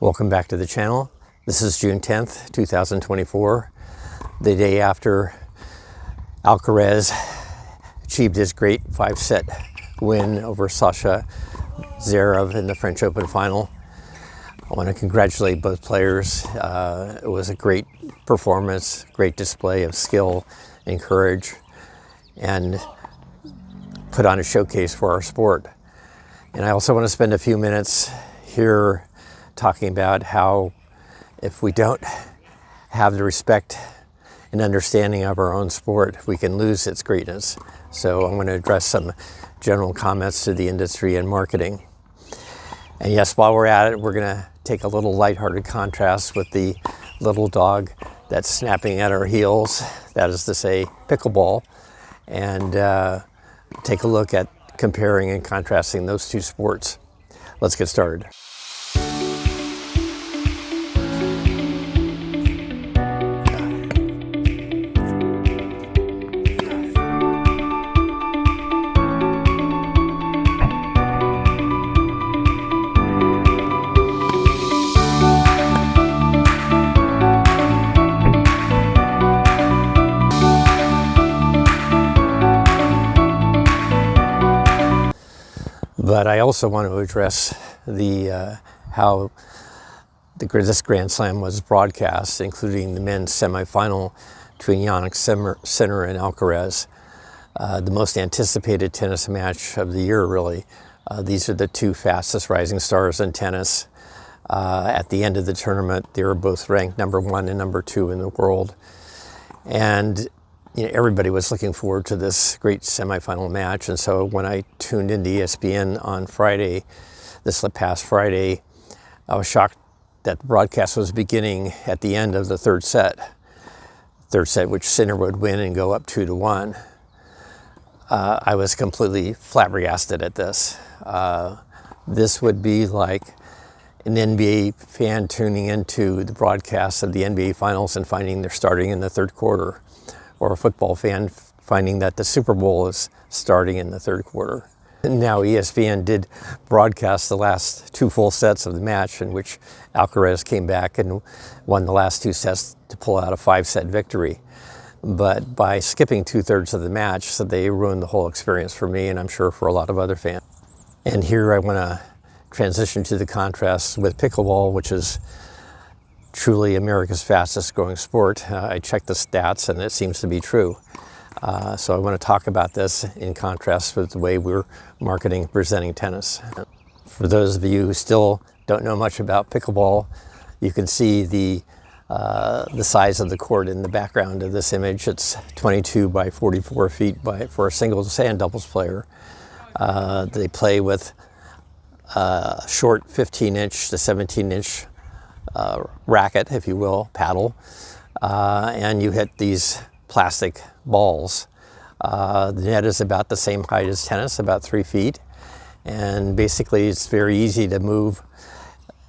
Welcome back to the channel. This is June 10th, 2024, the day after Alcaraz achieved his great 5-set win over Sasha Zverev in the French Open final. I want to congratulate both players. It was a great performance, great display of skill and courage, and put on a showcase for our sport. And I also want to spend a few minutes here talking about how if we don't have the respect and understanding of our own sport, we can lose its greatness. So I'm going to address some general comments to the industry and marketing. And yes, while we're at it, we're going to take a little lighthearted contrast with the little dog that's snapping at our heels, that is to say, pickleball, and take a look at comparing and contrasting those two sports. Let's get started. But I also want to address how this Grand Slam was broadcast, including the men's semifinal between Jannik Sinner and Alcaraz, the most anticipated tennis match of the year, really. These are the two fastest rising stars in tennis. At the end of the tournament, they were both ranked number 1 and number 2 in the world. And everybody was looking forward to this great semifinal match. And so when I tuned into ESPN on Friday, this past Friday, I was shocked that the broadcast was beginning at the end of the third set, which Sinner would win and go up 2-1. I was completely flabbergasted at this. This would be like an NBA fan tuning into the broadcast of the NBA Finals and finding they're starting in the third quarter, or a football fan finding that the Super Bowl is starting in the third quarter. And now ESPN did broadcast the last 2 full sets of the match, in which Alcaraz came back and won the last 2 sets to pull out a 5-set victory. But by skipping 2/3 of the match, so they ruined the whole experience for me, and I'm sure for a lot of other fans. And here I want to transition to the contrast with pickleball, which is truly America's fastest growing sport. I checked the stats and it seems to be true. So I want to talk about this in contrast with the way we're marketing and presenting tennis. For those of you who still don't know much about pickleball, you can see the size of the court in the background of this image. It's 22 by 44 feet for a singles and doubles player. They play with a short 15-inch to 17-inch racket, if you will, paddle, and you hit these plastic balls. The net is about the same height as tennis, about 3 feet, and basically it's very easy to move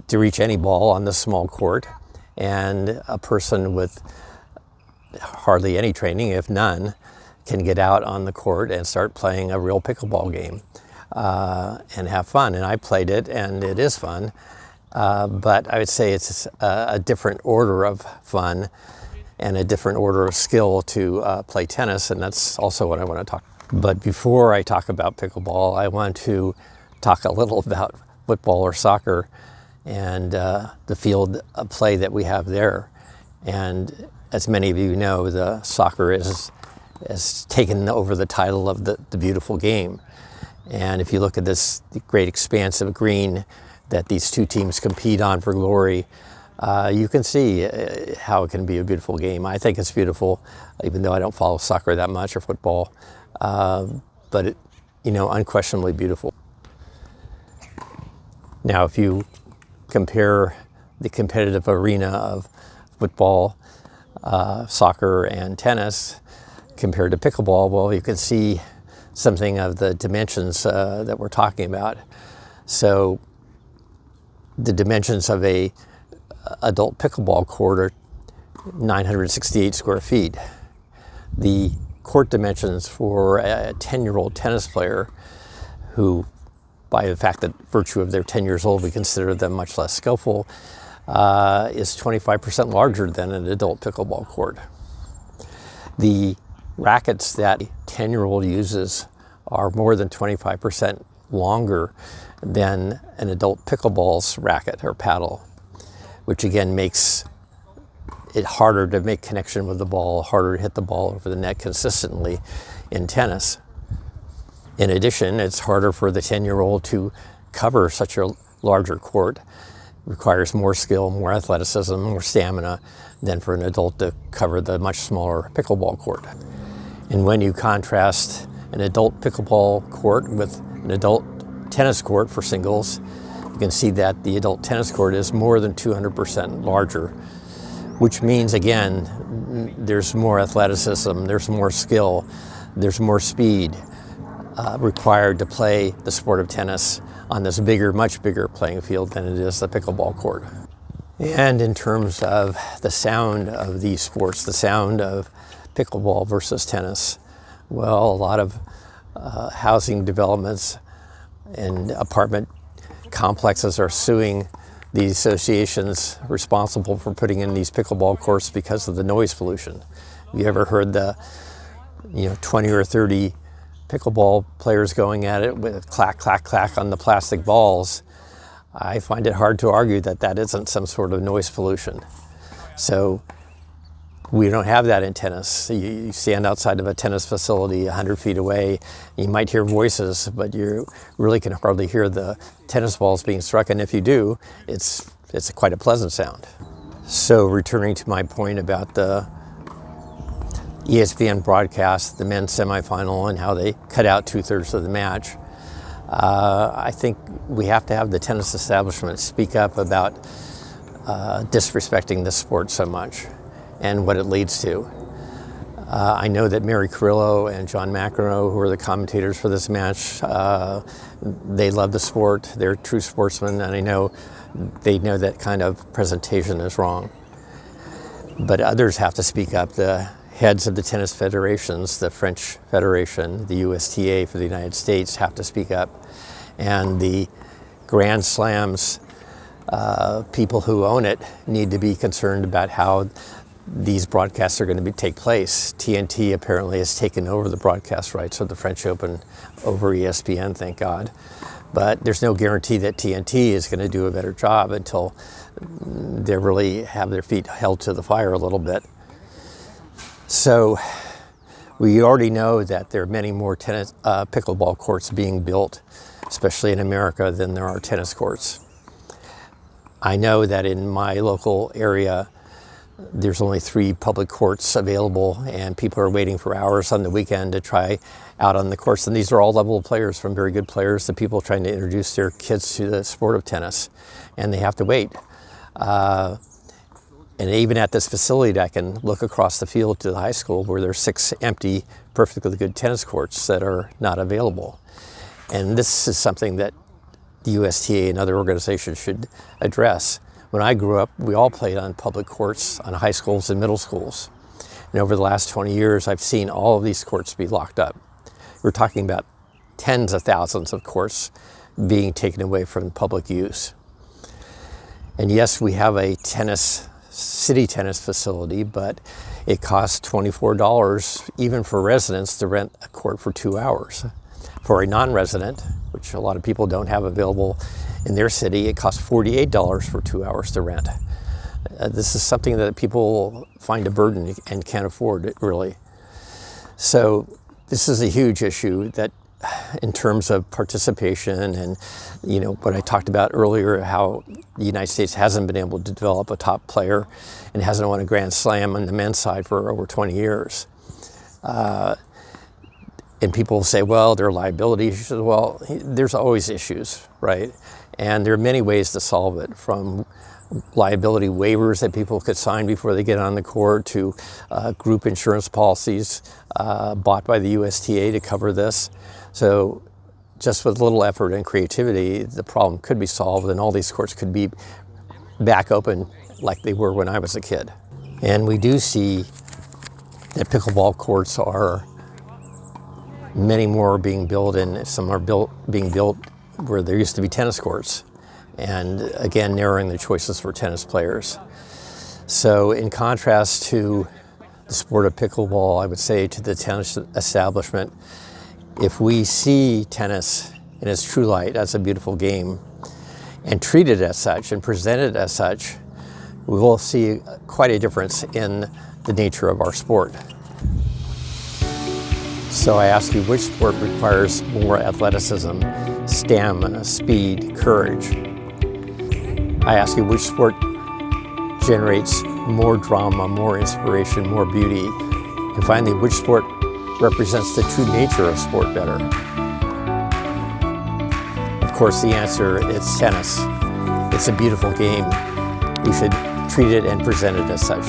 to reach any ball on this small court, and a person with hardly any training, if none, can get out on the court and start playing a real pickleball game and have fun. And I played it, and it is fun. But I would say it's a different order of fun and a different order of skill to play tennis, and that's also what I want to talk about. But before I talk about pickleball, I want to talk a little about football or soccer and the field of play that we have there. And as many of you know, the soccer has taken over the title of the beautiful game. And if you look at this great expanse of green that these two teams compete on for glory, you can see how it can be a beautiful game. I think it's beautiful, even though I don't follow soccer that much or football, but it, unquestionably beautiful. Now, if you compare the competitive arena of football, soccer, and tennis compared to pickleball, well, you can see something of the dimensions that we're talking about. So the dimensions of a adult pickleball court are 968 square feet. The court dimensions for a 10-year-old tennis player who by the fact that virtue of they're 10 years old, we consider them much less skillful, is 25% larger than an adult pickleball court. The rackets that a 10-year-old uses are more than 25% longer than an adult pickleball's racket or paddle, which again makes it harder to make connection with the ball, harder to hit the ball over the net consistently in tennis. In addition, it's harder for the 10-year-old to cover such a larger court. It requires more skill, more athleticism, more stamina than for an adult to cover the much smaller pickleball court. And when you contrast an adult pickleball court with an adult tennis court for singles, you can see that the adult tennis court is more than 200% larger, which means, again, there's more athleticism, there's more skill, there's more speed required to play the sport of tennis on this bigger, much bigger playing field than it is the pickleball court. And in terms of the sound of these sports, the sound of pickleball versus tennis, well, a lot of housing developments and apartment complexes are suing the associations responsible for putting in these pickleball courts because of the noise pollution. Have you ever heard the 20 or 30 pickleball players going at it with clack, clack, clack on the plastic balls? I find it hard to argue that that isn't some sort of noise pollution. So we don't have that in tennis. You stand outside of a tennis facility 100 feet away, you might hear voices, but you really can hardly hear the tennis balls being struck, and if you do, it's quite a pleasant sound. So returning to my point about the ESPN broadcast, the men's semifinal, and how they cut out 2/3 of the match, I think we have to have the tennis establishment speak up about disrespecting this sport so much and what it leads to. I know that Mary Carrillo and John McEnroe, who are the commentators for this match, they love the sport. They're true sportsmen, and I know they know that kind of presentation is wrong. But others have to speak up. The heads of the tennis federations, the French Federation, the USTA for the United States, have to speak up. And the Grand Slams, people who own it need to be concerned about how these broadcasts are going to take place. TNT apparently has taken over the broadcast rights of the French Open over ESPN, thank God. But there's no guarantee that TNT is going to do a better job until they really have their feet held to the fire a little bit. So we already know that there are many more pickleball courts being built, especially in America, than there are tennis courts. I know that in my local area, there's only 3 public courts available, and people are waiting for hours on the weekend to try out on the courts. And these are all level players, from very good players to people trying to introduce their kids to the sport of tennis, and they have to wait. And even at this facility, I can look across the field to the high school where there's 6 empty, perfectly good tennis courts that are not available. And this is something that the USTA and other organizations should address. When I grew up, we all played on public courts on high schools and middle schools. And over the last 20 years, I've seen all of these courts be locked up. We're talking about tens of thousands of courts being taken away from public use. And yes, we have a city tennis facility, but it costs $24 even for residents to rent a court for 2 hours. For a non-resident, which a lot of people don't have available in their city, it costs $48 for 2 hours to rent. This is something that people find a burden and can't afford it, really. So this is a huge issue that, in terms of participation and, what I talked about earlier, how the United States hasn't been able to develop a top player and hasn't won a Grand Slam on the men's side for over 20 years. And people say, well, there are liability issues. Well, there's always issues, right? And there are many ways to solve it, from liability waivers that people could sign before they get on the court to group insurance policies bought by the USTA to cover this. So just with little effort and creativity, the problem could be solved, and all these courts could be back open like they were when I was a kid. And we do see that pickleball courts are many more being built, and some are being built where there used to be tennis courts, and again narrowing the choices for tennis players. So in contrast to the sport of pickleball, I would say to the tennis establishment, if we see tennis in its true light as a beautiful game and treat it as such and present it as such, we will see quite a difference in the nature of our sport. So I ask you, which sport requires more athleticism, stamina, speed, courage? I ask you, which sport generates more drama, more inspiration, more beauty? And finally, which sport represents the true nature of sport better? Of course, the answer is tennis. It's a beautiful game. We should treat it and present it as such.